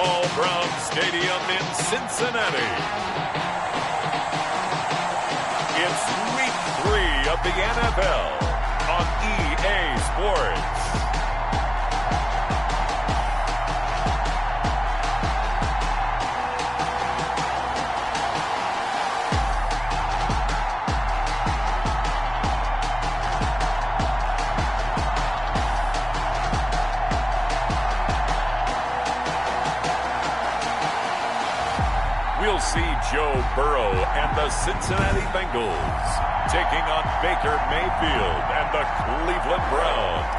Paul Brown Stadium in Cincinnati. It's Week 3 of the NFL on EA Sports. We'll see Joe Burrow and the Cincinnati Bengals taking on Baker Mayfield and the Cleveland Browns.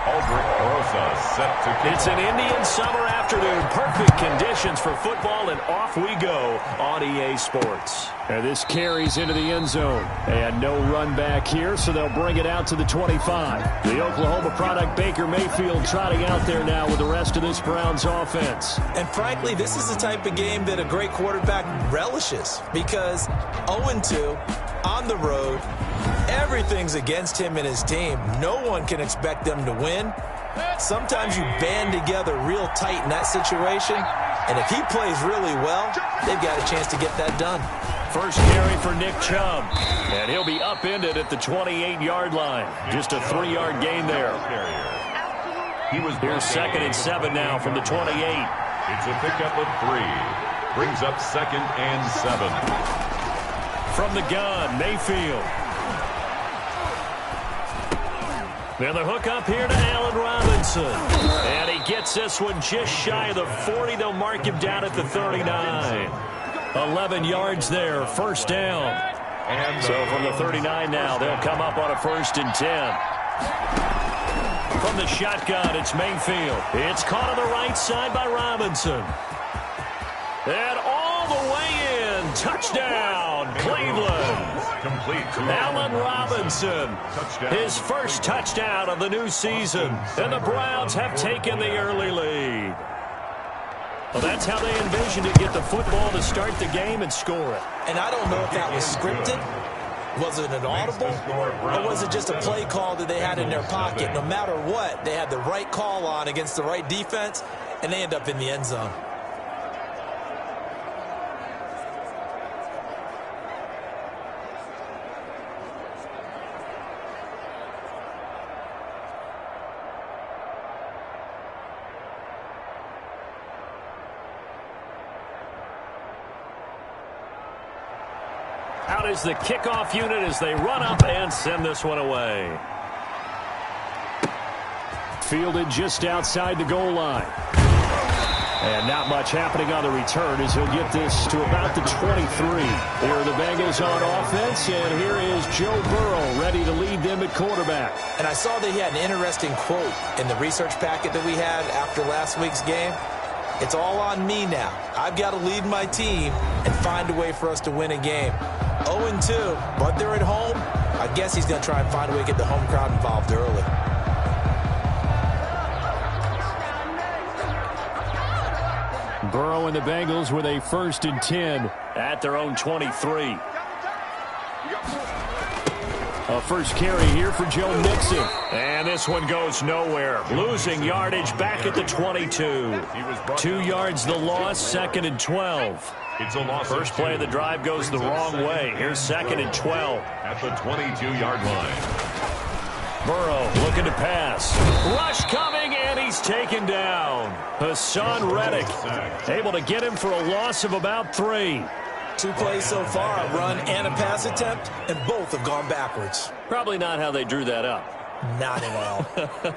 Aldrich Rosa set to kick. It's an Indian summer afternoon. Perfect conditions for football, and off we go on EA Sports. And this carries into the end zone. And no run back here, so they'll bring it out to the 25. The Oklahoma product, Baker Mayfield, trotting out there now with the rest of this Browns offense. And frankly, this is the type of game that a great quarterback relishes, because 0-2 on the road, everything's against him and his team. No one can expect them to win. Sometimes you band together real tight in that situation, and if he plays really well, they've got a chance to get that done. First carry for Nick Chubb, and he'll be upended at the 28-yard line. Just a 3-yard gain there. Here's 2nd and 7 now from the 28. It's a pickup of 3. Brings up 2nd and 7. From the gun, Mayfield. And the hook up here to Allen Robinson. And he gets this one just shy of the 40. They'll mark him down at the 39. 11 yards there, first down. And so from the 39 now, they'll come up on a 1st and 10. From the shotgun, it's Mayfield. It's caught on the right side by Robinson. And all the way in. Touchdown, Cleveland. Complete. Allen Robinson, his first touchdown of the new season. And the Browns have taken the early lead. Well, that's how they envisioned to get the football to start the game and score it. And I don't know if that was scripted. Was it an audible? Or was it just a play call that they had in their pocket? No matter what, they had the right call on against the right defense, and they end up in the end zone. Out is the kickoff unit as they run up and send this one away. Fielded just outside the goal line. And not much happening on the return as he'll get this to about the 23. Here are the Bengals on offense, and here is Joe Burrow ready to lead them at quarterback. And I saw that he had an interesting quote in the research packet that we had after last week's game. It's all on me now. I've got to lead my team and find a way for us to win a game. 0-2, but they're at home. I guess he's going to try and find a way to get the home crowd involved early. Burrow and the Bengals with a 1st and 10 at their own 23. A first carry here for Joe Mixon. And this one goes nowhere. Losing yardage back at the 22. 2 yards the loss, 2nd and 12. It's a loss. First play of the drive goes the wrong way. Here's 2nd and 12. At the 22-yard line. Burrow looking to pass. Rush coming, and he's taken down. Hassan Reddick able to get him for a loss of about 3. 2 plays so far, a run and a pass attempt, and both have gone backwards. Probably not how they drew that up. Not at all.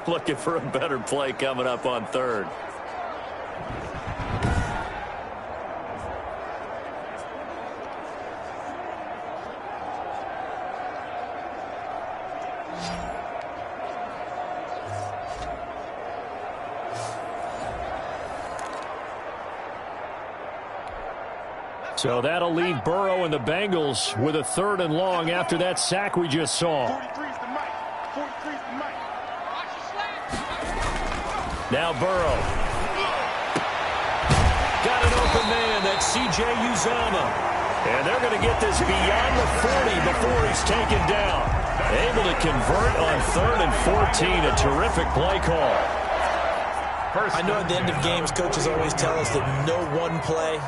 Looking for a better play coming up on 3rd. So that'll leave Burrow and the Bengals with a 3rd and long after that sack we just saw. Now Burrow. Got an open man. That's C.J. Uzomah. And they're going to get this beyond the 40 before he's taken down. Able to convert on 3rd and 14. A terrific play call. I know at the end of games, coaches always tell us that no one play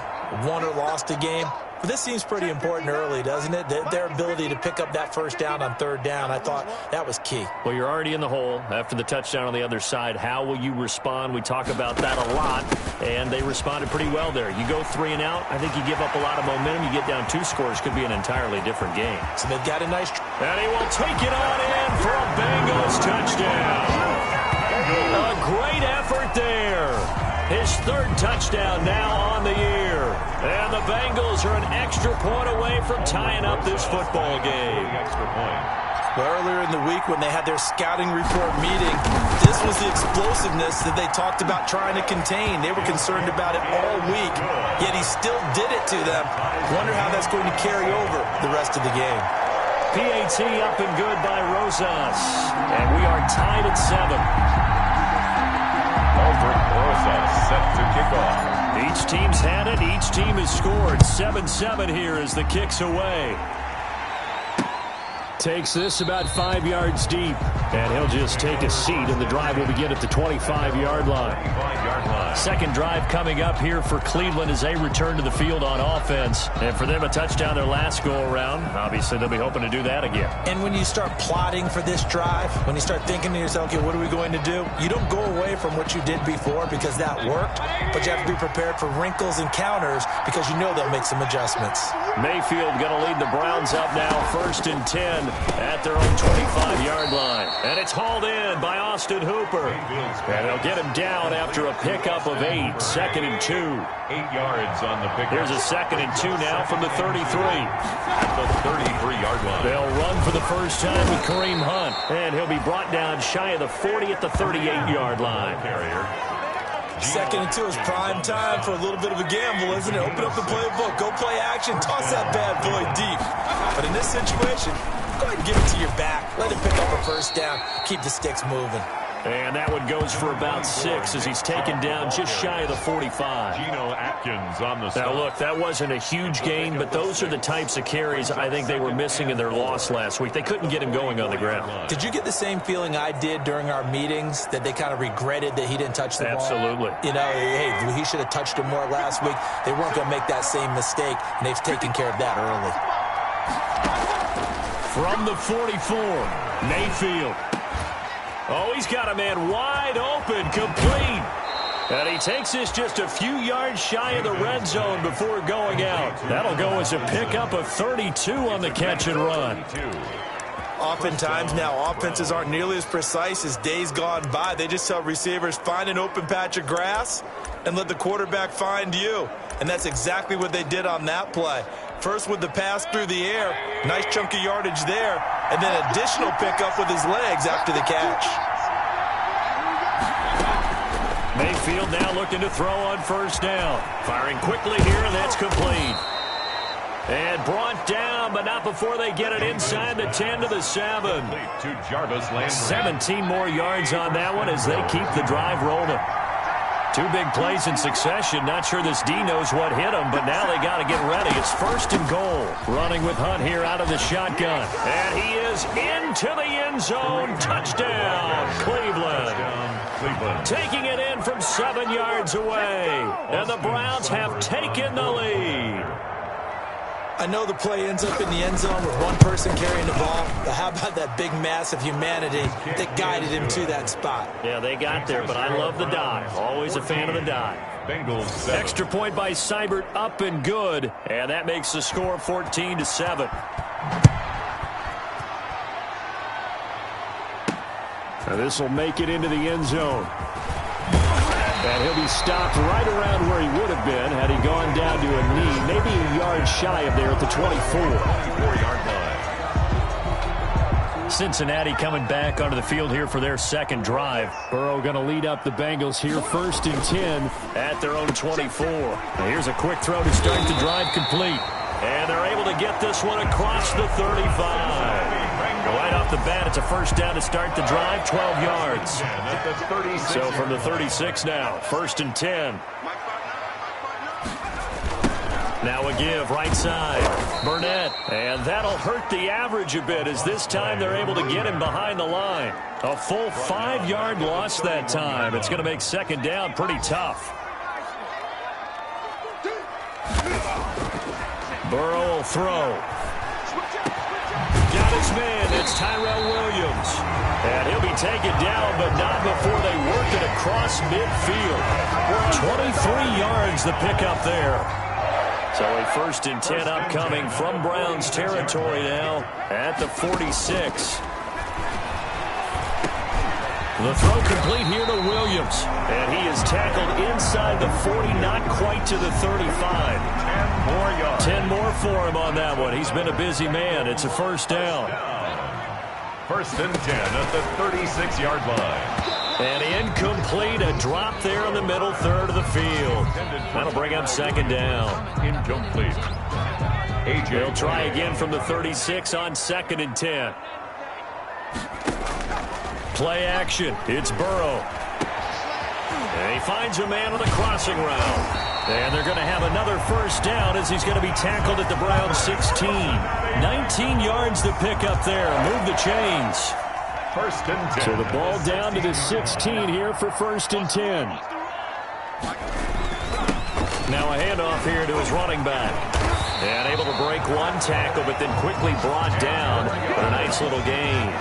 won or lost a game. But this seems pretty important early, doesn't it? Their ability to pick up that first down on third down, I thought that was key. Well, you're already in the hole after the touchdown on the other side. How will you respond? We talk about that a lot, and they responded pretty well there. You go 3 and out, I think you give up a lot of momentum. You get down 2 scores, could be an entirely different game. So they've got a nice... And he will take it on in for a Bengals touchdown. A great effort there. His 3rd touchdown now on the year. And the Bengals are an extra point away from tying up this football game. Well, earlier in the week when they had their scouting report meeting, this was the explosiveness that they talked about trying to contain. They were concerned about it all week, yet he still did it to them. Wonder how that's going to carry over the rest of the game. PAT up and good by Rosas. And we are tied at 7. Set to kick off. Each team's had it. Each team has scored. 7-7 here as the kick's away. Takes this about 5 yards deep. And he'll just take a seat, and the drive will begin at the 25-yard line. Second drive coming up here for Cleveland as they return to the field on offense. And for them, a touchdown their last go-around. Obviously, they'll be hoping to do that again. And when you start plotting for this drive, when you start thinking to yourself, okay, what are we going to do? You don't go away from what you did before because that worked, but you have to be prepared for wrinkles and counters because you know they'll make some adjustments. Mayfield going to lead the Browns up now, 1st and 10 at their own 25-yard line. And it's hauled in by Austin Hooper. And they'll get him down after a pickup of 8. 2nd and 2. 8 yards on the pickup. Here's a 2nd and 2 now from the 33. At the 33-yard line. They'll run for the first time with Kareem Hunt. And he'll be brought down shy of the 40 at the 38-yard line. Carrier. 2nd and 2 is prime time for a little bit of a gamble, isn't it? Open up the playbook, go play action, toss that bad boy deep. But in this situation, go ahead and give it to your back. Let him pick up a first down. Keep the sticks moving. And that one goes for about 6 as he's taken down just shy of the 45. Geno Atkins on the stop. Now, look, that wasn't a huge gain, but those are the types of carries I think they were missing in their loss last week. They couldn't get him going on the ground. Did you get the same feeling I did during our meetings, that they kind of regretted that he didn't touch the ball? Absolutely. You know, hey, he should have touched him more last week. They weren't going to make that same mistake, and they've taken care of that early. From the 44, Mayfield. Oh, he's got a man wide open, complete. And he takes this just a few yards shy of the red zone before going out. That'll go as a pickup of 32 on the catch and run. Oftentimes now, offenses aren't nearly as precise as days gone by. They just tell receivers, find an open patch of grass and let the quarterback find you. And that's exactly what they did on that play. First with the pass through the air, nice chunk of yardage there, and then additional pickup with his legs after the catch. Mayfield now looking to throw on first down. Firing quickly here, and that's complete. And brought down, but not before they get it inside the 10 to the 7. To Jarvis Landry. 17 more yards on that one as they keep the drive rolling. 2 big plays in succession. Not sure this D knows what hit him, but now they got to get ready. It's 1st and goal. Running with Hunt here out of the shotgun. And he is into the end zone. Touchdown, Cleveland. Taking it in from 7 yards away. And the Browns have taken the lead. I know the play ends up in the end zone with one person carrying the ball, but how about that big mass of humanity that guided him to that spot? Yeah, they got there, but I love the dive. Always a fan of the dive. Bengals 7. Extra point by Seibert, up and good, and that makes the score 14-7. Now this will make it into the end zone. And he'll be stopped right around where he would have been had he gone down to a knee, maybe a yard shy of there at the 24-yard line. Cincinnati coming back onto the field here for their second drive. Burrow going to lead up the Bengals here, 1st and 10 at their own 24. Now here's a quick throw to start the drive complete. And they're able to get this one across the 35. Right off the bat, it's a first down to start the drive, 12 yards. So from the 36 now, 1st and 10. Now a give right side. Burnett. And that'll hurt the average a bit as this time they're able to get him behind the line. A full 5-yard loss that time. It's going to make second down pretty tough. Burrow will throw. Got his man. It's Tyrell Williams. And he'll be taken down, but not before they work it across midfield. 23 yards the pickup there. So a 1st and 10 upcoming from Browns territory now at the 46. The throw complete here to Williams. And he is tackled inside the 40, not quite to the 35. 10 more yards. 10 more for him on that one. He's been a busy man. It's a first down. 1st and 10 at the 36-yard line. And incomplete, a drop there in the middle third of the field. That'll bring up second down. Incomplete. They'll try again from the 36 on 2nd and 10. Play action. It's Burrow. And he finds a man on the crossing route. And they're going to have another first down as he's going to be tackled at the Browns 16. 19 yards to pick up there. Move the chains. 1st and 10. So the ball down to the 16 here for 1st and 10. Now a handoff here to his running back. And able to break one tackle, but then quickly brought down. But a nice little gain.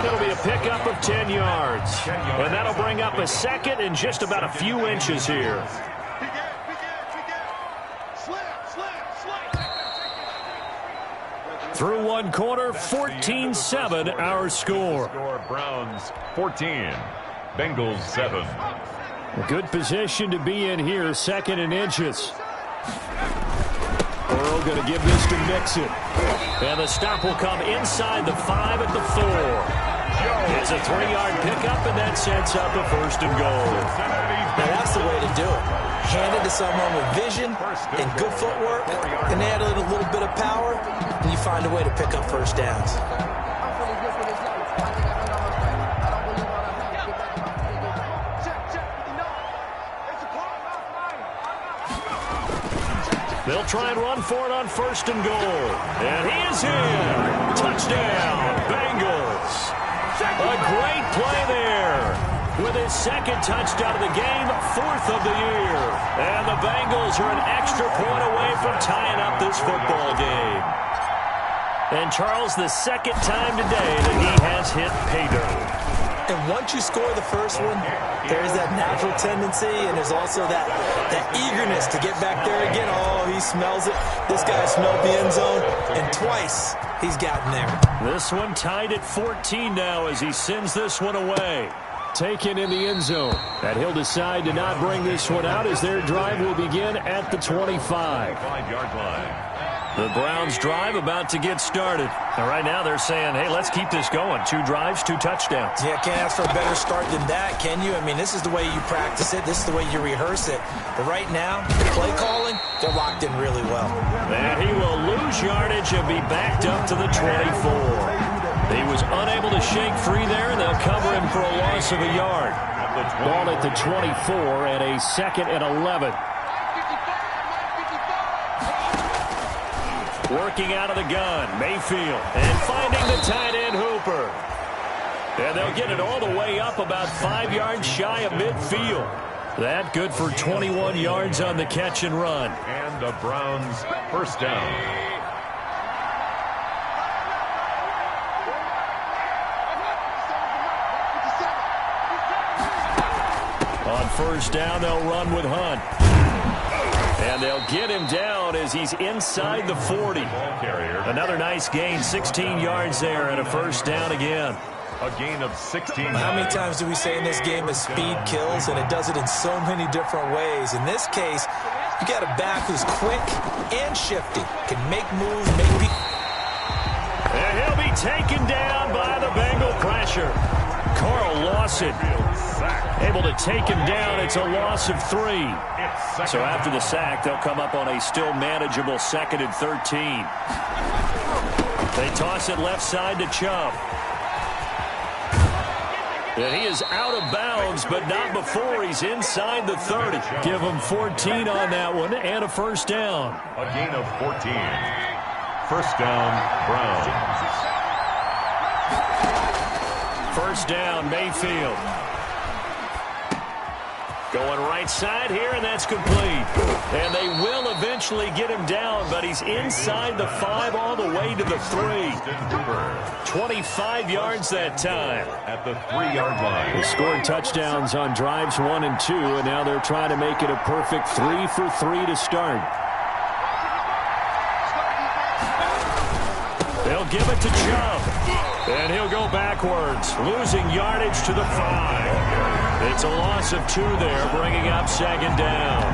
It'll be a pickup of 10 yards. And that'll bring up a second and just about a few inches here. Through one quarter, 14-7 our score. Browns 14, Bengals 7. A good position to be in here, 2nd and inches. Burrow going to give this to Mixon. And the stop will come inside the 5 at the 4. It's a 3-yard pickup, and that sets up a 1st and goal. Now that's the way to do it. Hand it to someone with vision and good footwork, and add a little bit of power, and you find a way to pick up first downs. They'll try and run for it on 1st and goal. And he is in. Touchdown, Bengals. A great play there. With his 2nd touchdown of the game, 4th of the year. And the Bengals are an extra point away from tying up this football game. And Charles, the 2nd time today that he has hit pay dirt. And once you score the first one, there's that natural tendency, and there's also that eagerness to get back there again. Oh, he smells it. This guy smelled the end zone, and twice he's gotten there. This one tied at 14 now as he sends this one away. Taken in the end zone. And he'll decide to not bring this one out as their drive will begin at the 25. 5-yard line. The Browns drive about to get started. And right now they're saying, hey, let's keep this going. 2 drives, 2 touchdowns. Yeah, can't ask for a better start than that, can you? I mean, this is the way you practice it. This is the way you rehearse it. But right now, the play calling, they're locked in really well. And he will lose yardage and be backed up to the 24. He was unable to shake free there, and they'll cover him for a loss of a yard. Ball at the 24 and a 2nd and 11. Working out of the gun, Mayfield, and finding the tight end Hooper. And they'll get it all the way up about 5 yards shy of midfield. That good for 21 yards on the catch and run. And the Browns first down. On first down, they'll run with Hunt. And they'll get him down as he's inside the 40. Another nice gain, 16 yards there and a first down again. A gain of 16. How many times do we say in this game that speed kills, and it does it in so many different ways? In this case, you got a back who's quick and shifty, can make moves, make people. And he'll be taken down by the Bengal pressure. Carl Lawson able to take him down. It's a loss of 3. So after the sack, they'll come up on a still manageable 2nd and 13. They toss it left side to Chubb. And he is out of bounds, but not before he's inside the 30. Give him 14 on that one and a first down. A gain of 14. First down, Browns. First down, Mayfield. Going right side here, and that's complete. And they will eventually get him down, but he's inside the 5 all the way to the 3. 25 yards that time. At the 3-yard line. They scored touchdowns on drives 1 and 2, and now they're trying to make it a perfect 3 for 3 to start. They'll give it to Chubb. And he'll go backwards, losing yardage to the 5. It's a loss of 2 there, bringing up second down.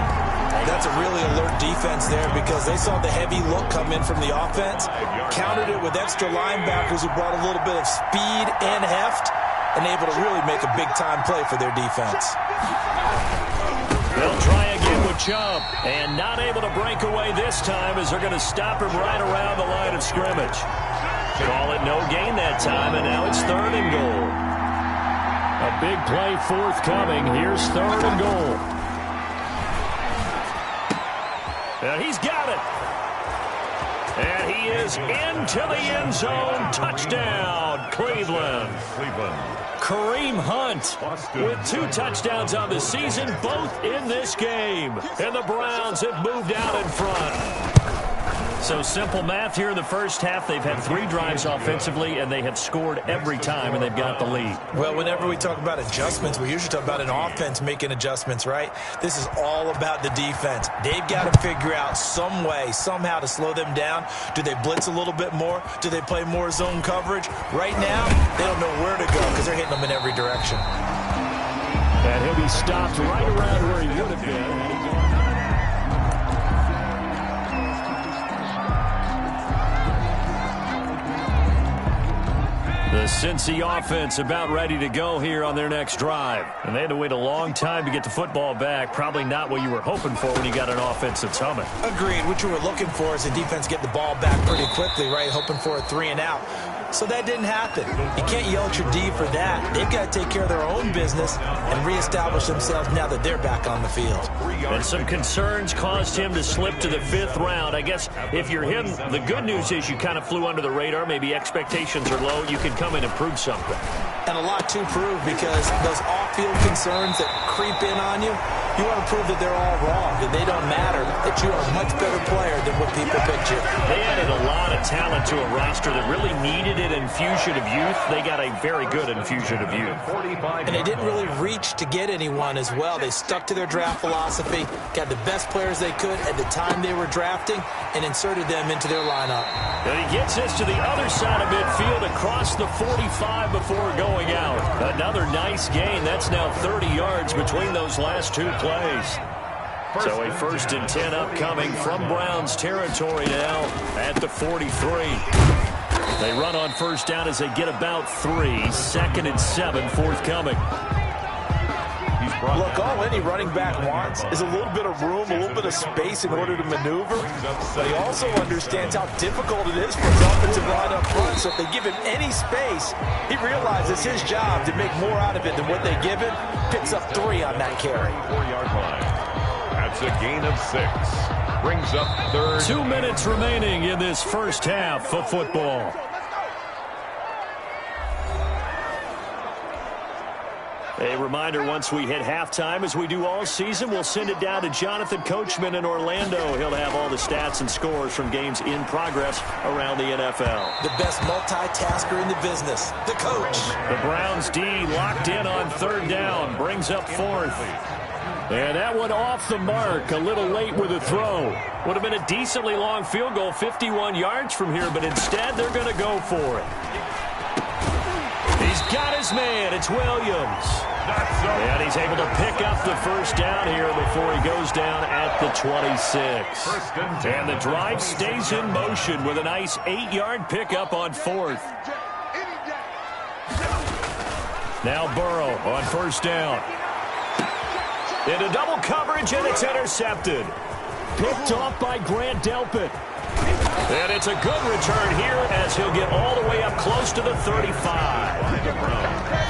That's a really alert defense there because they saw the heavy look come in from the offense, countered it with extra linebackers who brought a little bit of speed and heft, and able to really make a big-time play for their defense. They'll try again with Chubb, and not able to break away this time as they're going to stop him right around the line of scrimmage. Call it no gain that time, and now it's 3rd and goal. A big play forthcoming. Here's 3rd and goal. And he's got it. And he is into the end zone. Touchdown, Cleveland. Kareem Hunt with 2 touchdowns on the season, both in this game. And the Browns have moved out in front. So simple math here in the first half. They've had 3 drives offensively, and they have scored every time, and they've got the lead. Well, whenever we talk about adjustments, we usually talk about an offense making adjustments, right? This is all about the defense. They've got to figure out some way, somehow to slow them down. Do they blitz a little bit more? Do they play more zone coverage? Right now, they don't know where to go because they're hitting them in every direction. And he'll be stopped right around where he would have been. The Cincy offense about ready to go here on their next drive. And they had to wait a long time to get the football back. Probably not what you were hoping for when you got an offense that's humming. Agreed. What you were looking for is the defense get the ball back pretty quickly, right? Hoping for a 3 and out. So that didn't happen. You can't yell at your D for that. They've got to take care of their own business and reestablish themselves now that they're back on the field. And some concerns caused him to slip to the 5th round. I guess if you're him, the good news is you kind of flew under the radar. Maybe expectations are low. You can come in and prove something. And a lot to prove because those off-field concerns that creep in on you, you want to prove that they're all wrong, that they don't matter, that you are a much better player than what people picture. They added a lot of talent to a roster that really needed an infusion of youth. They got a very good infusion of youth. And they didn't really reach to get anyone as well. They stuck to their draft philosophy, got the best players they could at the time they were drafting, and inserted them into their lineup. And he gets us to the other side of midfield across the 45 before going out. Another nice gain. That's now 30 yards between those last 2 plays. So a 1st and 10 upcoming from Browns territory now at the 43. They run on first down as they get about 3. 2nd and 7 forthcoming. Look, all any running back wants is a little bit of room, a little bit of space in order to maneuver. But he also understands how difficult it is for his offensive line up front. So if they give him any space, he realizes his job to make more out of it than what they give him. Picks up 3 on that carry. 4-yard line. That's a gain of 6. Brings up 3rd. 2 minutes remaining in this first half of football. A reminder, once we hit halftime, as we do all season, we'll send it down to Jonathan Coachman in Orlando. He'll have all the stats and scores from games in progress around the NFL. The best multitasker in the business, the coach. The Browns D locked in on 3rd down, brings up 4th. And that one off the mark, a little late with a throw. Would have been a decently long field goal, 51 yards from here, but instead they're going to go for it. He's got his man. It's Williams. And he's able to pick up the first down here before he goes down at the 26. And the drive stays in motion with a nice 8-yard pickup on 4th. Now Burrow on first down. Into double coverage, and it's intercepted. Picked off by Grant Delpit. And it's a good return here as he'll get all the way up close to the 35.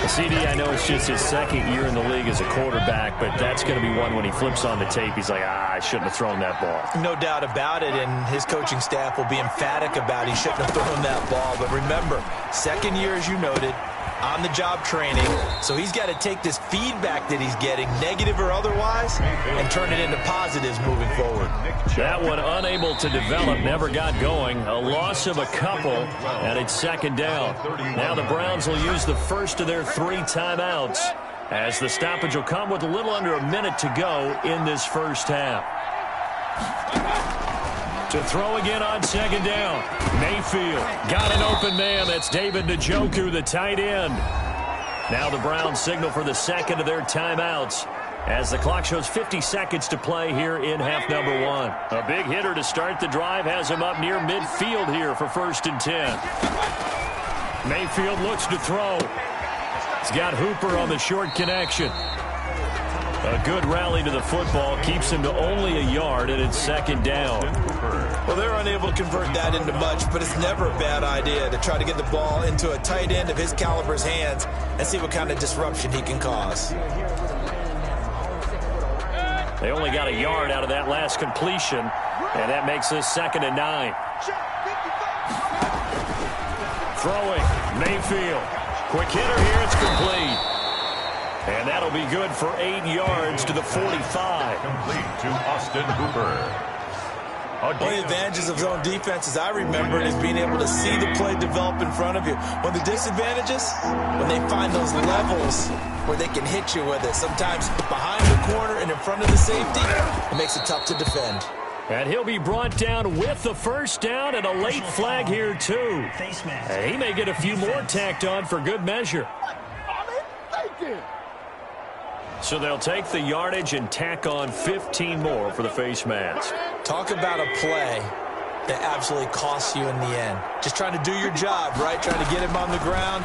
CD, I know it's just his second year in the league as a quarterback, but that's going to be one when he flips on the tape. He's like, I shouldn't have thrown that ball. No doubt about it, and his coaching staff will be emphatic about he shouldn't have thrown that ball. But remember, second year, as you noted, on-the-job training, so he's got to take this feedback that he's getting, negative or otherwise, and turn it into positives moving forward. That one unable to develop, never got going. A loss of a couple, and it's second down. Now the Browns will use the first of their 3 timeouts, as the stoppage will come with a little under a minute to go in this first half. To throw again on second down. Mayfield got an open man. That's David Njoku, the tight end. Now the Browns signal for the second of their timeouts as the clock shows 50 seconds to play here in half number 1. A big hitter to start the drive has him up near midfield here for 1st and 10. Mayfield looks to throw. He's got Hooper on the short connection. A good rally to the football keeps him to only a yard, and it's second down. Well, they're unable to convert that into much, but it's never a bad idea to try to get the ball into a tight end of his caliber's hands and see what kind of disruption he can cause. They only got a yard out of that last completion, and that makes this 2nd and 9. Throwing, Mayfield. Quick hitter here, it's complete. And that'll be good for 8 yards to the 45. Complete to Austin Hooper. One of the advantages of zone defense, as I remember it, is being able to see the play develop in front of you. One of the disadvantages, when they find those levels where they can hit you with it, sometimes behind the corner and in front of the safety, it makes it tough to defend. And he'll be brought down with the first down and a late flag here, too. And he may get a few more tacked on for good measure. So they'll take the yardage and tack on 15 more for the face mask. Talk about a play that absolutely costs you in the end. Just trying to do your job, right? Trying to get him on the ground.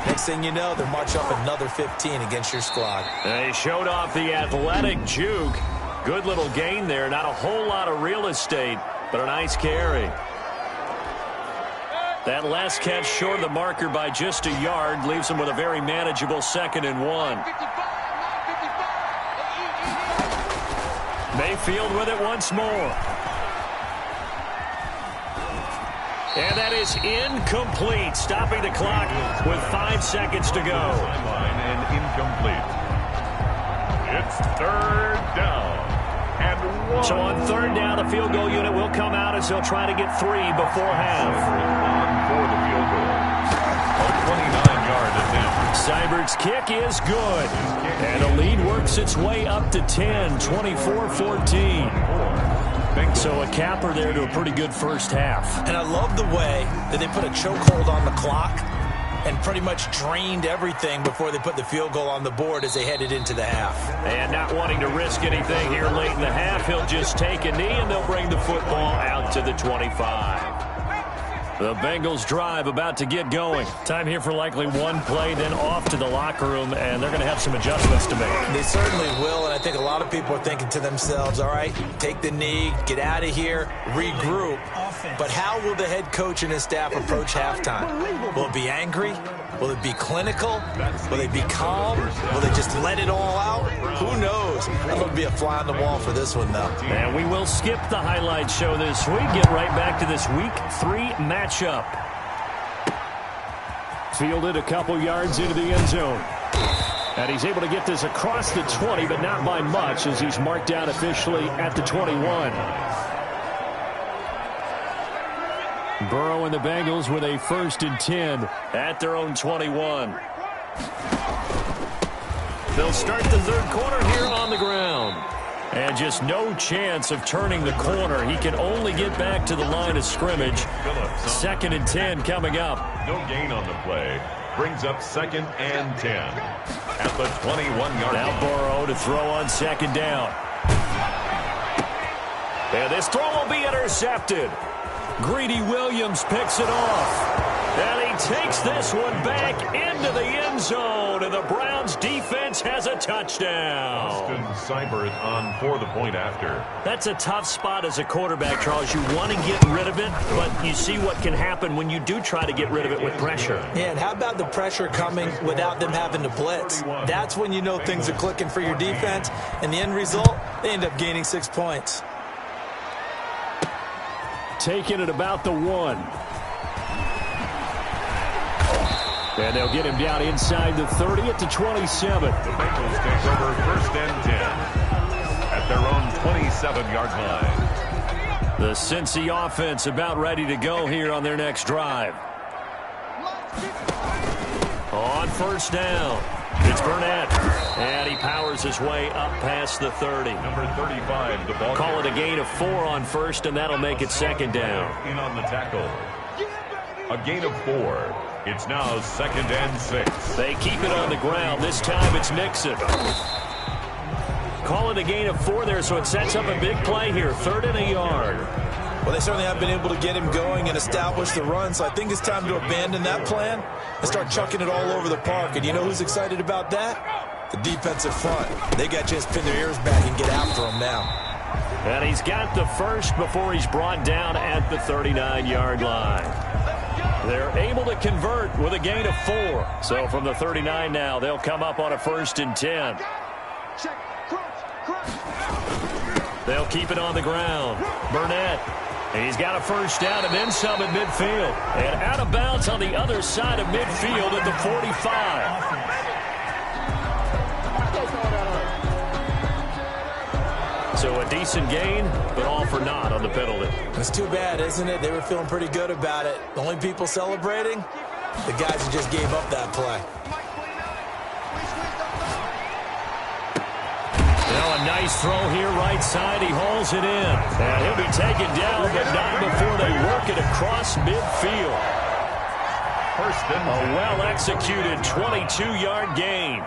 Next thing you know, they'll march up another 15 against your squad. They showed off the athletic juke. Good little gain there. Not a whole lot of real estate, but a nice carry. That last catch short of the marker by just a yard leaves them with a very manageable 2nd and 1. Mayfield with it once more. And that is incomplete, stopping the clock with 5 seconds to go. Sideline and incomplete. It's 3rd down and 1. So on 3rd down, the field goal unit will come out as they'll try to get 3 before half. On for the field goal. A 29-yard attempt. Seibert's kick is good. And the lead works its way up to 10, 24-14. So a capper there to a pretty good first half. And I love the way that they put a chokehold on the clock and pretty much drained everything before they put the field goal on the board as they headed into the half. And not wanting to risk anything here late in the half, he'll just take a knee and they'll bring the football out to the 25. The Bengals drive about to get going. Time here for likely one play, then off to the locker room, and they're going to have some adjustments to make. They certainly will, and I think a lot of people are thinking to themselves, all right, take the knee, get out of here, regroup. But how will the head coach and his staff approach halftime? Will it be angry? Will it be clinical? Will they be calm? Will they just let it all out? Who knows? That would be a fly on the wall for this one, though. And we will skip the highlight show this week. Get right back to this Week 3 matchup. Fielded a couple yards into the end zone. And he's able to get this across the 20, but not by much, as he's marked down officially at the 21. Burrow and the Bengals with a 1st and 10 at their own 21. They'll start the 3rd quarter here on the ground. And just no chance of turning the corner. He can only get back to the line of scrimmage. 2nd and 10 coming up. No gain on the play. Brings up 2nd and 10 at the 21-yard line. Now Burrow to throw on 2nd down. And this throw will be intercepted. Greedy Williams picks it off. And he takes this one back into the end zone. thrown, and the Browns defense has a touchdown. Austin Seibert on for the point after. That's a tough spot as a quarterback, Charles. You want to get rid of it, but you see what can happen when you do try to get rid of it with pressure. Yeah, and how about the pressure coming without them having to blitz? That's when you know things are clicking for your defense, and the end result, they end up gaining 6 points. Taking it about the 1. And they'll get him down inside the 30 at the 27. The Bengals take over 1st and 10 at their own 27-yard line. The Cincy offense about ready to go here on their next drive. On 1st down, it's Burnett. And he powers his way up past the 30. Number 35, the ball. Call it a gain of 4 on 1st, and that'll make it 2nd down. In on the tackle. A gain of 4. It's now 2nd and 6. They keep it on the ground. This time it's Nixon. Call it a gain of 4 there, so it sets up a big play here. 3rd and a yard. Well, they certainly have been able to get him going and establish the run, so I think it's time to abandon that plan and start chucking it all over the park. And you know who's excited about that? The defensive front. They got to just pin their ears back and get after him now. And he's got the first before he's brought down at the 39-yard line. They're able to convert with a gain of 4. So from the 39 now, they'll come up on a 1st and 10. They'll keep it on the ground. Burnett. He's got a 1st down and then some at midfield. And out of bounds on the other side of midfield at the 45. So a decent gain, but all for naught on the penalty. It's too bad, isn't it? They were feeling pretty good about it. The only people celebrating, the guys who just gave up that play. Now a nice throw here right side. He hauls it in. And he'll be taken down, but not before they work it across midfield. 1st and 10. A well-executed 22-yard gain.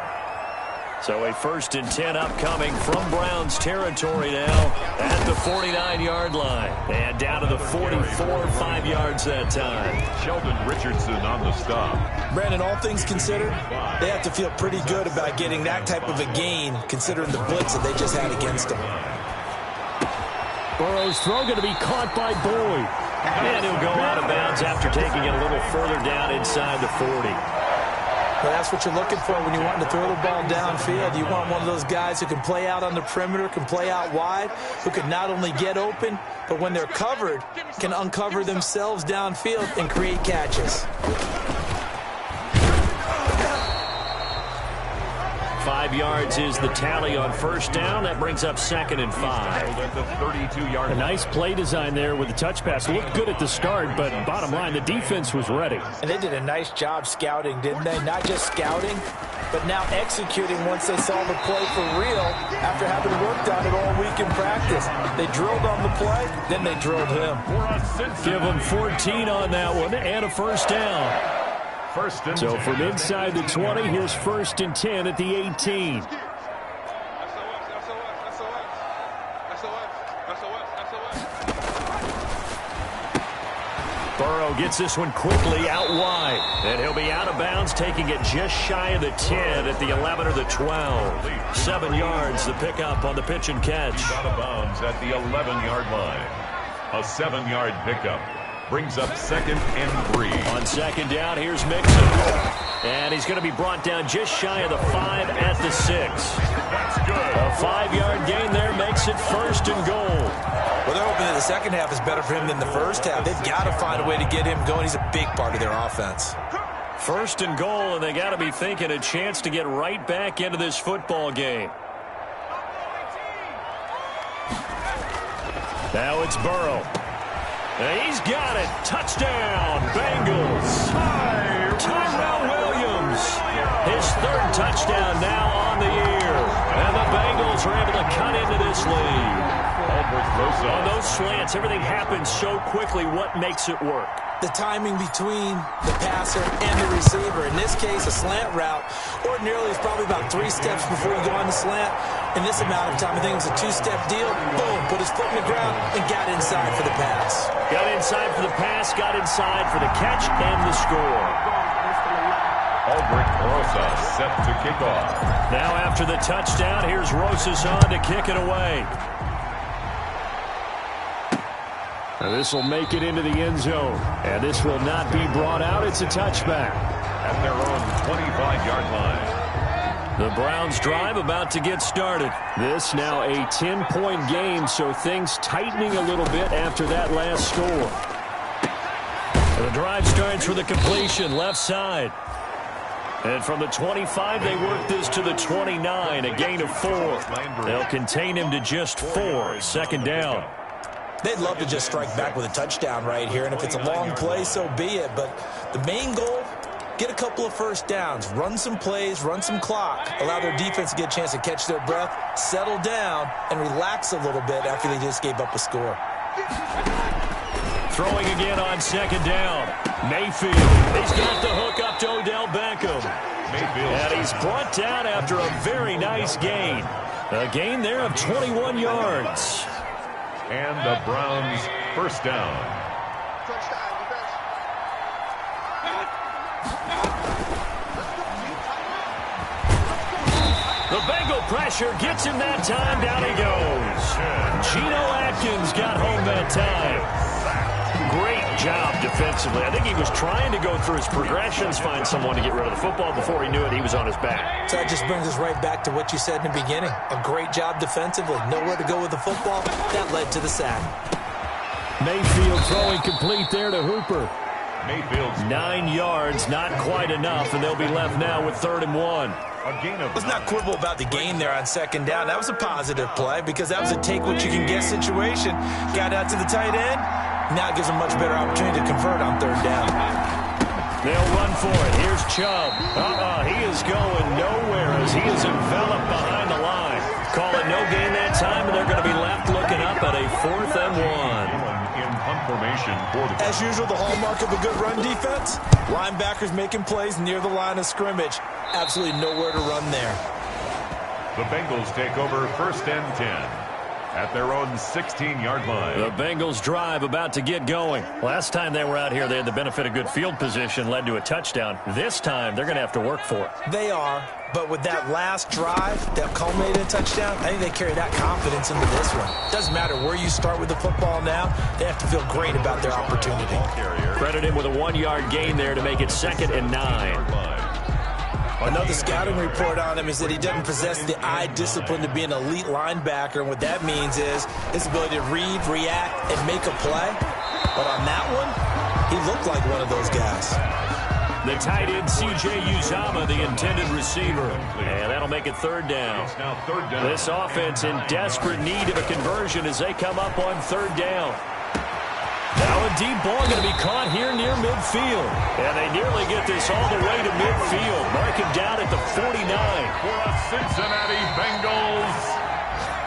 So a 1st and 10 upcoming from Browns territory now at the 49-yard line. And down to the 44, 5 yards that time. Sheldon Richardson on the stop. Brandon, all things considered, they have to feel pretty good about getting that type of a gain considering the blitz that they just had against them. Burrow's throw going to be caught by Boyd. And he'll go out of bounds after taking it a little further down inside the 40. Well, that's what you're looking for when you want to throw the ball downfield. You want one of those guys who can play out on the perimeter, can play out wide, who can not only get open, but when they're covered, can uncover themselves downfield and create catches. 5 yards is the tally on 1st down. That brings up 2nd and 5. At the 32-yard A line. nice play design there with the touch pass. Looked good at the start, but bottom line, the defense was ready. And they did a nice job scouting, didn't they? Not just scouting, but now executing once they saw the play for real after having worked on it all week in practice. They drilled on the play, then they drilled him. Give them 14 on that one and a 1st down. 1st and So 10. from inside the 20, here's 1st and 10 at the 18. Burrow gets this one quickly out wide. And he'll be out of bounds, taking it just shy of the 10 at the 11 or the 12. 7 yards, the pickup on the pitch and catch. Out of bounds at the 11-yard line. A 7-yard pickup. Brings up 2nd and 3. On 2nd down, here's Mixon. And he's going to be brought down just shy of the 5 at the 6. That's good. A 5-yard gain there makes it 1st and goal. Well, they're hoping that the second half is better for him than the first half. They've got to find a way to get him going. He's a big part of their offense. 1st and goal, and they got to be thinking a chance to get right back into this football game. Now it's Burrow. And he's got it. Touchdown, Bengals. Tyrell Williams. His 3rd touchdown now on the year. And the Bengals are able to cut into this lead. On those slants, everything happens so quickly. What makes it work? The timing between the passer and the receiver. In this case, a slant route ordinarily is probably about 3 steps before you go on the slant. In this amount of time, I think it was a 2-step deal. Boom, put his foot in the ground and got inside for the pass. Got inside for the pass, got inside for the catch and the score. Aldrich Rosas set to kick off. Now after the touchdown, here's Rosas on to kick it away. This will make it into the end zone. And this will not be brought out. It's a touchback. At their own 25-yard line. The Browns drive about to get started. This now a 10-point game, so things tightening a little bit after that last score. The drive starts with a completion left side. And from the 25, they work this to the 29, a gain of 4. They'll contain him to just 4, second down. They'd love to just strike back with a touchdown right here, and if it's a long play, so be it. But the main goal, get a couple of first downs, run some plays, run some clock, allow their defense to get a chance to catch their breath, settle down, and relax a little bit after they just gave up a score. Throwing again on second down. Mayfield. He's got the hook up to Odell Beckham. Mayfield. And he's brought down after a very nice gain. A gain there of 21 yards. And the Browns first down. The Bengal pressure gets him that time. Down he goes. Geno Atkins got home that time. Great job defensively. I think he was trying to go through his progressions, find someone to get rid of the football. Before he knew it, he was on his back. So that just brings us right back to what you said in the beginning. A great job defensively. Nowhere to go with the football. That led to the sack. Mayfield throwing complete there to Hooper. Mayfield's 9 yards, not quite enough, and they'll be left now with 3rd and 1. a gain of Let's not quibble about the gain there on second down. That was a positive play because that was a take-what-you-can-get situation. Got out to the tight end. Now it gives them much better opportunity to convert on 3rd down. They'll run for it. Here's Chubb. He is going nowhere as he is enveloped behind the line. Call it no gain that time, and they're going to be left looking up at a 4th and 1. In punt formation for the As usual, the hallmark of a good run defense, linebackers making plays near the line of scrimmage. Absolutely nowhere to run there. The Bengals take over 1st and 10 at their own 16-yard line. The Bengals drive about to get going. Last time they were out here, they had the benefit of good field position, led to a touchdown. This time, they're going to have to work for it. They are, but with that last drive that culminated in a touchdown, I think they carry that confidence into this one. Doesn't matter where you start with the football now, they have to feel great about their opportunity. Credit him with a 1-yard gain there to make it 2nd and 9. Another scouting report on him is that he doesn't possess the eye discipline to be an elite linebacker. And what that means is his ability to read, react, and make a play. But on that one, he looked like one of those guys. The tight end, C.J. Uzomah, the intended receiver. And that'll make it 3rd down. Now 3rd down. This offense in desperate need of a conversion as they come up on 3rd down. Now a deep ball going to be caught here near midfield. And they nearly get this all the way to midfield. Mark him down at the 49. For a Cincinnati Bengals.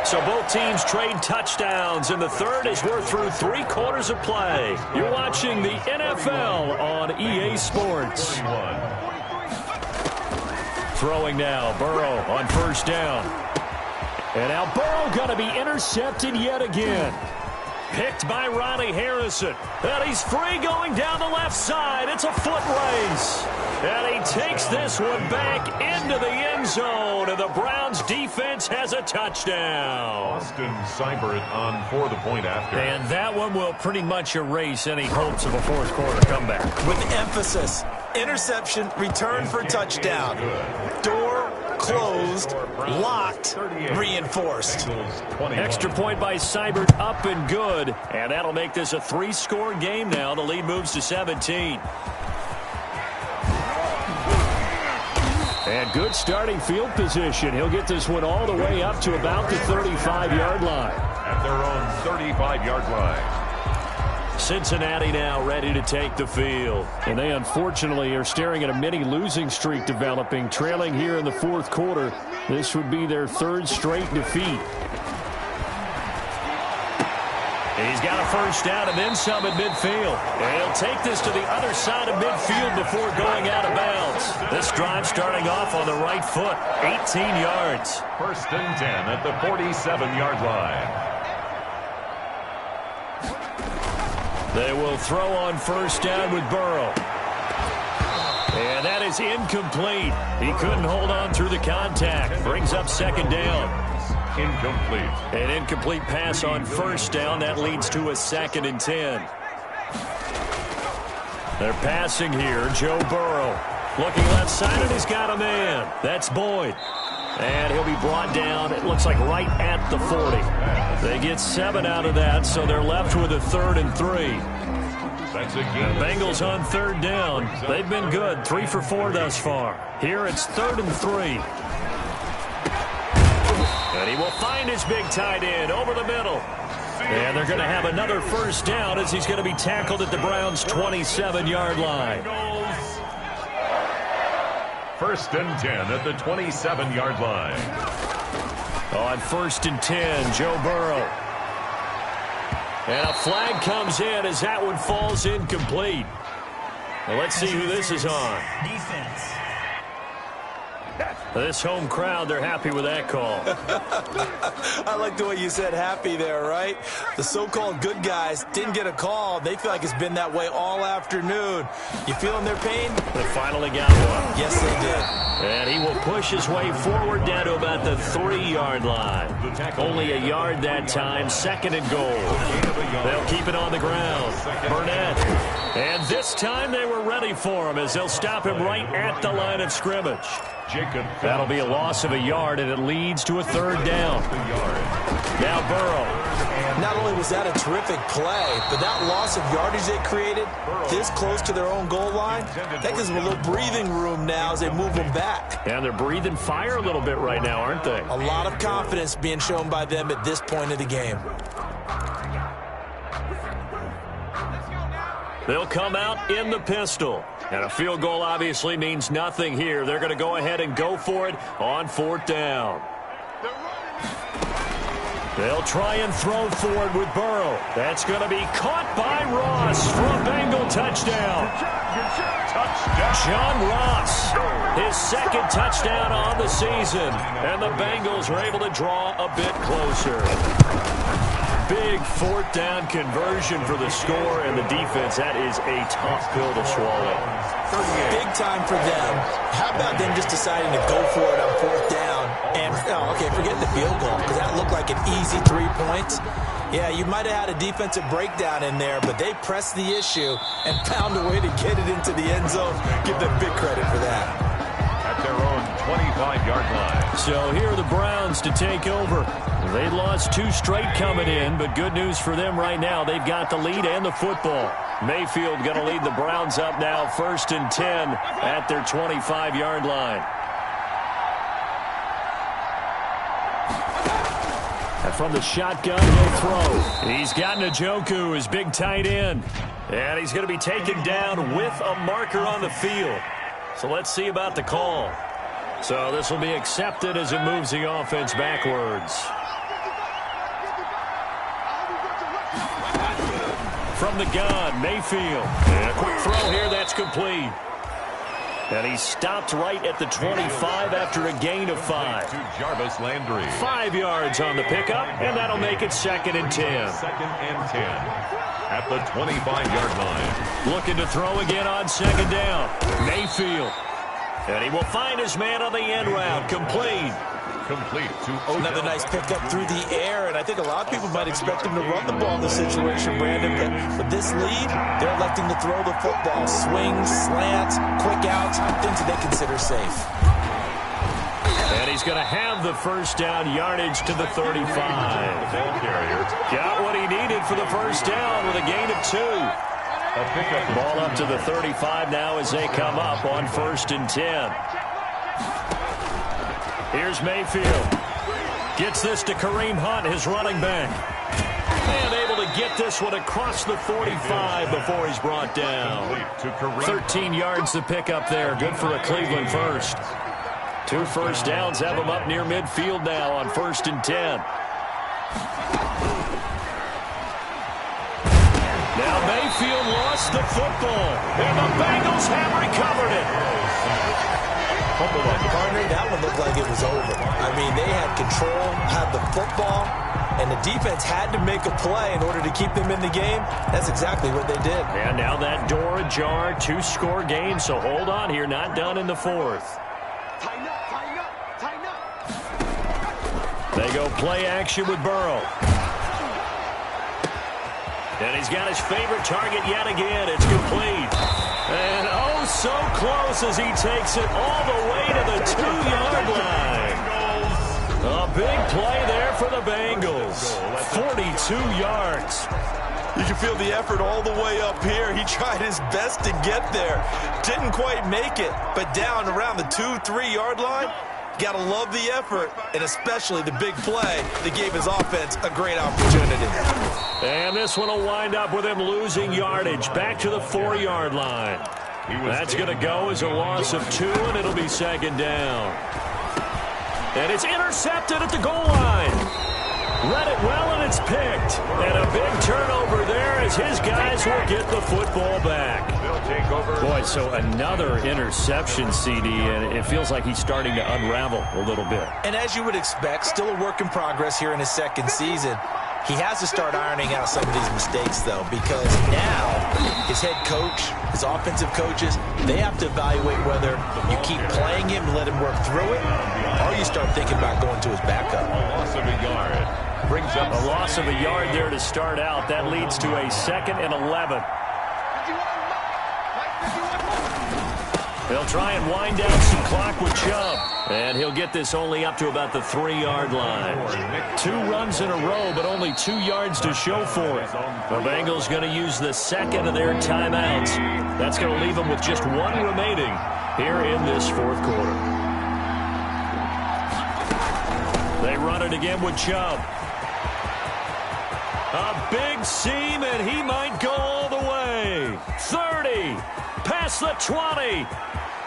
So both teams trade touchdowns, and the 3rd as we're through 3 quarters of play. You're watching the NFL on EA Sports. 31. Throwing now, Burrow on 1st down. And now Burrow going to be intercepted yet again. Picked by Ronnie Harrison. And he's free going down the left side. It's a foot race. And he takes this one back into the end zone. And the Browns defense has a touchdown. Austin Seibert on for the point after. And that one will pretty much erase any hopes of a 4th quarter comeback. With emphasis, interception, return for touchdown. Door closed, locked, reinforced. Extra point by Seibert, up and good. And that'll make this a 3-score game now. The lead moves to 17. And good starting field position. He'll get this one all the way up to about the 35-yard line. At their own 35-yard line. Cincinnati now ready to take the field. And they unfortunately are staring at a mini losing streak developing, trailing here in the 4th quarter. This would be their 3rd straight defeat. He's got a 1st down and then some at midfield. And he'll take this to the other side of midfield before going out of bounds. This drive starting off on the right foot, 18 yards. 1st and 10 at the 47-yard line. They will throw on 1st down with Burrow. And that is incomplete. He couldn't hold on through the contact. Brings up second down. Incomplete. An incomplete pass on first down. That leads to a 2nd and 10. They're passing here. Joe Burrow looking left side, and he's got a man. That's Boyd. And he'll be brought down, it looks like, right at the 40. They get 7 out of that, so they're left with a 3rd and 3. That's a game. Bengals on 3rd down. They've been good, 3 for 4 thus far. Here it's 3rd and 3. And he will find his big tight end over the middle. And they're going to have another first down as he's going to be tackled at the Browns' 27-yard line. 1st and 10 at the 27-yard line. On 1st and 10, Joe Burrow. And a flag comes in as that one falls incomplete. Well, let's see who this is on. Defense. This home crowd, they're happy with that call. I like the way you said happy there, right? The so-called good guys didn't get a call. They feel like it's been that way all afternoon. You feeling their pain? They finally got one. Yes, they did. And he will push his way forward down to about the 3-yard line. Only a yard that time, 2nd and goal. They'll keep it on the ground. Burnett. And this time they were ready for him as they'll stop him right at the line of scrimmage. That'll be a loss of a yard, and it leads to a 3rd down. Now Burrow. Not only was that a terrific play, but that loss of yardage they created this close to their own goal line, that gives them a little breathing room now as they move them back. And they're breathing fire a little bit right now, aren't they? A lot of confidence being shown by them at this point of the game. They'll come out in the pistol. And a field goal obviously means nothing here. They're going to go ahead and go for it on 4th down. They'll try and throw forward with Burrow. That's going to be caught by Ross for a Bengal touchdown. John Ross, his 2nd touchdown on the season. And the Bengals are able to draw a bit closer. Big 4th down conversion for the score and the defense. That is a tough pill to swallow. Big time for them. How about them just deciding to go for it on 4th down? And, okay, forget the field goal, because that looked like an easy 3 points. Yeah, you might have had a defensive breakdown in there, but they pressed the issue and found a way to get it into the end zone. Give them big credit for that. At their own 25-yard line. So here are the Browns to take over. They lost 2 straight coming in, but good news for them right now. They've got the lead and the football. Mayfield going to lead the Browns up now, 1st and 10 at their 25-yard line. And from the shotgun, he'll throw. He's got Njoku, his big tight end. And he's going to be taken down with a marker on the field. So let's see about the call. So this will be accepted as it moves the offense backwards. From the gun, Mayfield. And a quick throw here, that's complete. And he stopped right at the 25 after a gain of 5. To Jarvis Landry. 5 yards on the pickup, and that'll make it 2nd and 10. 2nd and 10 at the 25-yard line. Looking to throw again on 2nd down. Mayfield. And he will find his man on the end route. Complete. Complete to Odell. Another nice pickup through the air, and I think a lot of people might expect him to run the ball in this situation, Brandon. But with this lead, they're electing to throw the football. Swings, slants, quick outs, things that they consider safe. And he's going to have the first down, yardage to the 35. Got what he needed for the first down with a gain of 2. Ball up to the 35 now as they come up on 1st and 10. Here's Mayfield. Gets this to Kareem Hunt, his running back. And able to get this one across the 45 before he's brought down. 13 yards to pick up there. Good for a Cleveland first. 2 first downs have him up near midfield now on 1st and 10. Now Mayfield lost the football, and the Bengals have recovered it. Partner, that one looked like it was over. I mean, they had control, had the football, and the defense had to make a play in order to keep them in the game. That's exactly what they did. And now that door ajar, 2-score game, so hold on here, not done in the fourth. They go play action with Burrow. And he's got his favorite target yet again. It's complete. And oh, so close as he takes it all the way to the 2-yard line. A big play there for the Bengals. 42 yards. You can feel the effort all the way up here. He tried his best to get there. Didn't quite make it, but down around the 2-3-yard line, got to love the effort, and especially the big play that gave his offense a great opportunity. And this one will wind up with him losing yardage back to the 4-yard line. That's going to go as a loss of 2, and it'll be second down. And it's intercepted at the goal line. Read it well, and it's picked. And a big turnover there as his guys will get the football back. Boy, so another interception, CD, and it feels like he's starting to unravel a little bit. And as you would expect, still a work in progress here in his second season. He has to start ironing out some of these mistakes, though, because now his head coach, his offensive coaches, they have to evaluate whether you keep playing him and let him work through it, or you start thinking about going to his backup. A loss of a yard. Brings up a loss of a yard there to start out. That leads to a 2nd and 11. They'll try and wind down some clock with Chubb. And he'll get this only up to about the 3-yard line. 2 runs in a row, but only 2 yards to show for it. The Bengals going to use the second of their timeouts. That's going to leave them with just 1 remaining here in this fourth quarter. They run it again with Chubb. A big seam, and he might go all the way. 30, past the 20,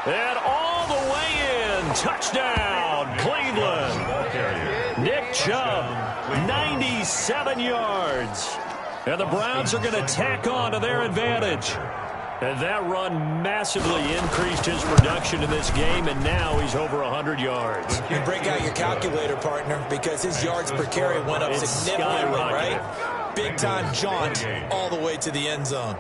and all the way in. Touchdown, Cleveland. Nick Chubb, 97 yards. And the Browns are going to tack on to their advantage. And that run massively increased his production in this game, and now he's over 100 yards. You break out your calculator, partner, because his yards per carry went up significantly, right? Big-time jaunt all the way to the end zone.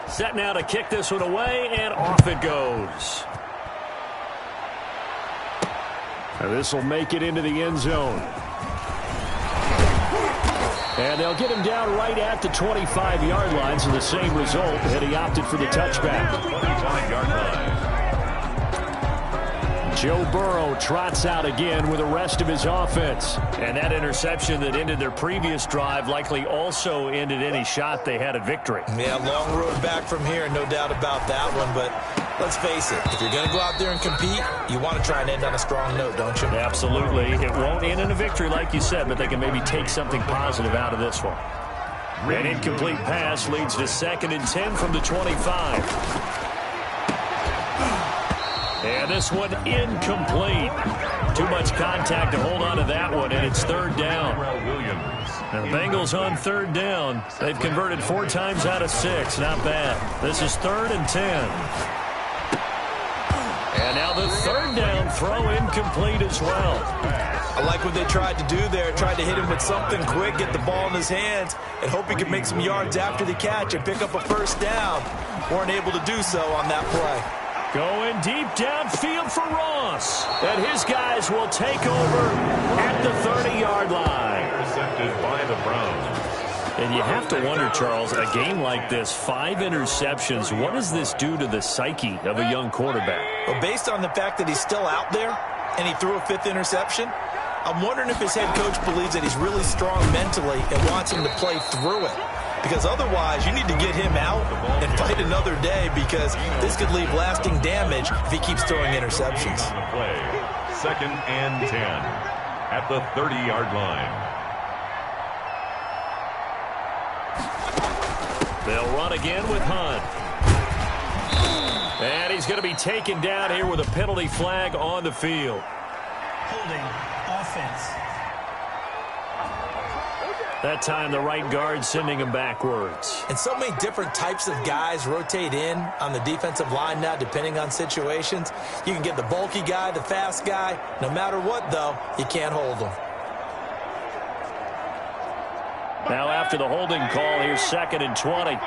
Set now to kick this one away, and off it goes. And this will make it into the end zone. And they'll get him down right at the 25-yard line, so the same result, and he opted for the touchback. 25-yard line. Joe Burrow trots out again with the rest of his offense. And that interception that ended their previous drive likely also ended any shot they had at victory. Yeah, long road back from here, no doubt about that one. But let's face it, if you're going to go out there and compete, you want to try and end on a strong note, don't you? Absolutely. It won't end in a victory like you said, but they can maybe take something positive out of this one. An incomplete pass leads to 2nd and 10 from the 25. And this one incomplete. Too much contact to hold on to that one, and it's 3rd down. And the Bengals on 3rd down. They've converted 4 times out of 6. Not bad. This is 3rd and 10. And now the 3rd down throw incomplete as well. I like what they tried to do there. Tried to hit him with something quick, get the ball in his hands, and hope he could make some yards after the catch and pick up a 1st down. Weren't able to do so on that play. Going deep downfield for Ross. And his guys will take over at the 30-yard line. Intercepted by the Browns. And you have to wonder, Charles, a game like this, 5 interceptions, what does this do to the psyche of a young quarterback? Well, based on the fact that he's still out there and he threw a 5th interception, I'm wondering if his head coach believes that he's really strong mentally and wants him to play through it. Because otherwise, you need to get him out and fight another day, because this could leave lasting damage if he keeps throwing interceptions. 2nd and 10 at the 30-yard line. They'll run again with Hunt. And he's going to be taken down here with a penalty flag on the field. Holding offense. That time the right guard sending him backwards. And so many different types of guys rotate in on the defensive line now, depending on situations. You can get the bulky guy, the fast guy. No matter what, though, you can't hold them. Now after the holding call, here's 2nd and 20.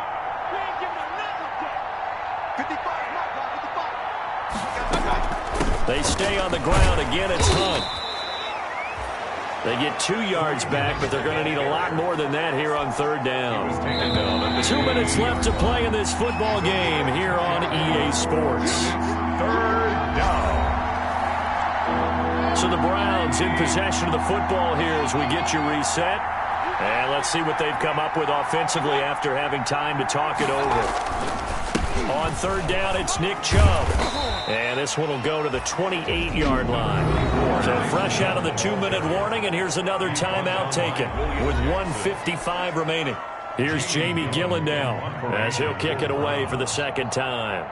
They stay on the ground. Again, it's Hunt. They get 2 yards back, but they're going to need a lot more than that here on 3rd down. 2 minutes left to play in this football game here on EA Sports. 3rd down. So the Browns in possession of the football here as we get you reset. And let's see what they've come up with offensively after having time to talk it over. On 3rd down, it's Nick Chubb. And this one will go to the 28-yard line. So fresh out of the 2-minute warning, and here's another timeout taken with 1:55 remaining. Here's Jamie Gillen now as he'll kick it away for the 2nd time.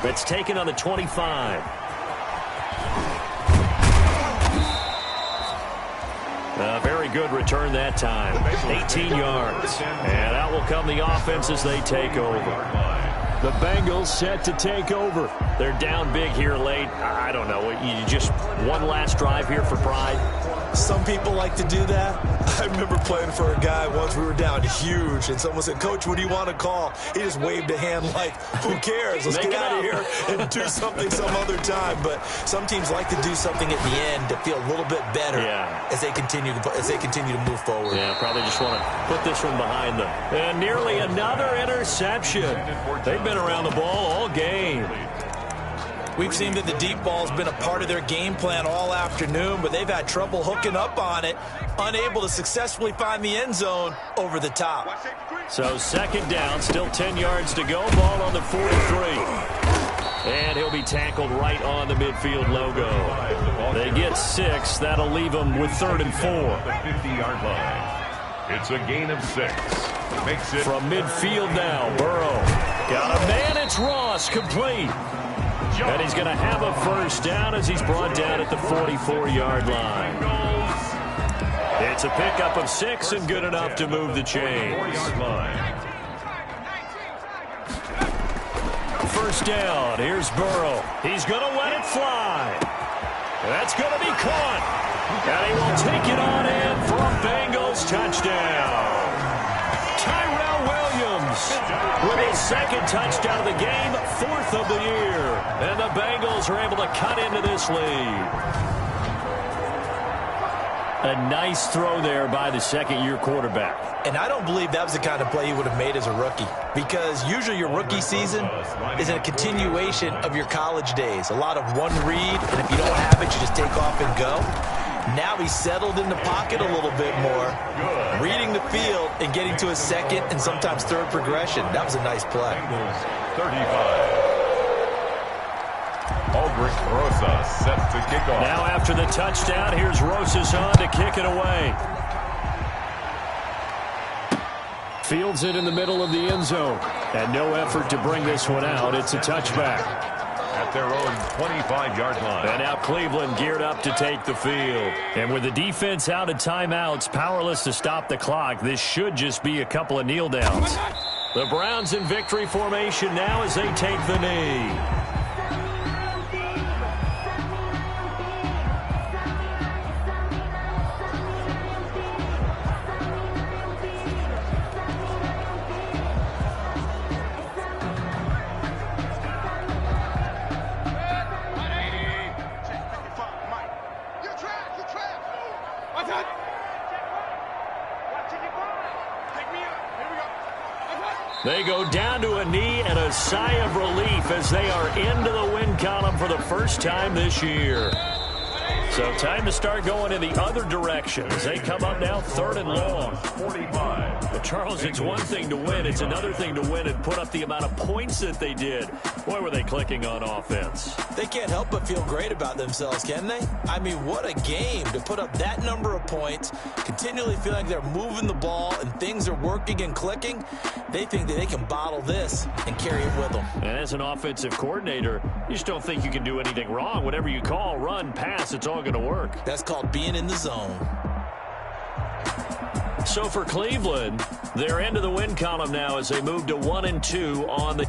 It's taken on the 25. A very good return that time. 18 yards. And out will come the offense as they take over. The Bengals set to take over. They're down big here late. I don't know. You just one last drive here for pride. Some people like to do that. I remember playing for a guy once. We were down huge, and someone said, "Coach, what do you want to call?" He just waved a hand like, who cares? Let's get out of here and do something some other time. But some teams like to do something at the end to feel a little bit better as they continue to move forward. Yeah, probably just want to put this one behind them. And nearly another interception. They've been around the ball all game. We've seen that the deep ball's been a part of their game plan all afternoon, but they've had trouble hooking up on it, unable to successfully find the end zone over the top. So 2nd down, still 10 yards to go, ball on the 43. And he'll be tackled right on the midfield logo. They get 6. That'll leave them with 3rd and 4. The 50-yard line. It's a gain of 6. Makes it from midfield now. Burrow got a man. It's Ross, complete. And he's going to have a 1st down as he's brought down at the 44-yard line. It's a pickup of 6 and good enough to move the chains. 1st down. Here's Burrow. He's going to let it fly. That's going to be caught. And he will take it on in for a Bengals touchdown. Tyrell Williams with his 2nd touchdown of the game, 4th of the year. And the Bengals are able to cut into this lead. A nice throw there by the 2nd-year quarterback. And I don't believe that was the kind of play he would have made as a rookie, because usually your rookie season is a continuation of your college days. A lot of one read, and if you don't have it, you just take off and go. Now he's settled in the pocket a little bit more, reading the field and getting to his 2nd and sometimes 3rd progression. That was a nice play. 35. Aldrich Rosa set to kick off. Now after the touchdown, here's Rosa's on to kick it away. Fields it in the middle of the end zone. And no effort to bring this one out. It's a touchback. At their own 25-yard line. And now Cleveland geared up to take the field. And with the defense out of timeouts, powerless to stop the clock, this should just be a couple of kneel downs. The Browns in victory formation now as they take the knee. They go down to a knee and a sigh of relief as they are into the win column for the first time this year. So time to start going in the other direction as they come up now 3rd and long. 45. But Charles, it's one thing to win. It's another thing to win and put up the amount of points that they did. Boy, were they clicking on offense. They can't help but feel great about themselves, can they? I mean, what a game to put up that number of points, continually feel like they're moving the ball and things are working and clicking. They think that they can bottle this and carry it with them. And as an offensive coordinator, you just don't think you can do anything wrong. Whatever you call, run, pass, it's all going to work. That's called being in the zone. So for Cleveland, they're into the win column now as they move to 1-2 on the